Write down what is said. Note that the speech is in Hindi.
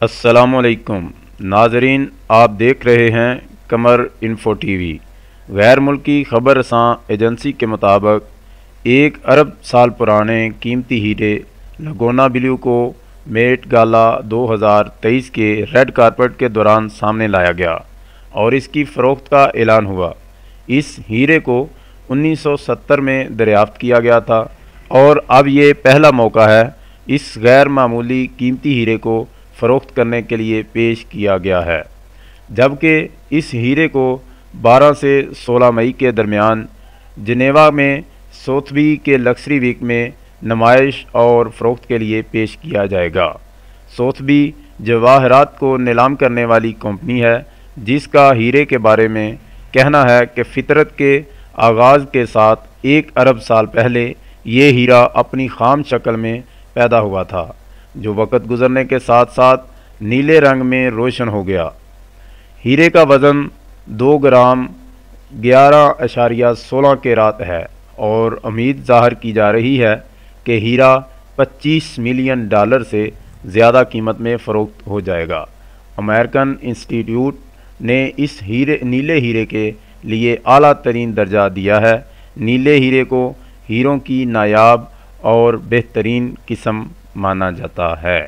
अस्सलामुअलैकुम नाजरीन, आप देख रहे हैं कमर इन्फो टीवी। गैर मुल्की खबर रसां एजेंसी के मुताबिक 1 अरब साल पुराने कीमती हीरे लगोना ब्लू को मेट गाला 2023 के रेड कारपेट के दौरान सामने लाया गया और इसकी फ़रोख्त का ऐलान हुआ। इस हीरे को 1970 में दरियाफ्त किया गया था और अब ये पहला मौका है इस गैर मामूली कीमती हीरे को फ़रोख्त करने के लिए पेश किया गया है, जबकि इस हीरे को 12 से 16 मई के दरमियान जिनेवा में सोथबी के लक्सरी वीक में नुमाइश और फ़रोख्त के लिए पेश किया जाएगा। सोथबी जवाहरात को नीलाम करने वाली कंपनी है, जिसका हीरे के बारे में कहना है कि फितरत के आगाज़ के साथ 1 अरब साल पहले ये हीरा अपनी ख़ाम शक्ल में पैदा हुआ था, जो वक़्त गुज़रने के साथ साथ नीले रंग में रोशन हो गया। हीरे का वज़न 2 ग्राम 11.16 कैरात है और उम्मीद ज़ाहिर की जा रही है कि हीरा $25 मिलियन से ज़्यादा कीमत में फ़रोख्त हो जाएगा। अमेरिकन इंस्टीट्यूट ने इस नीले हीरे के लिए आला तरीन दर्जा दिया है। नीले हीरे को हीरों की नायाब और बेहतरीन किस्म माना जाता है।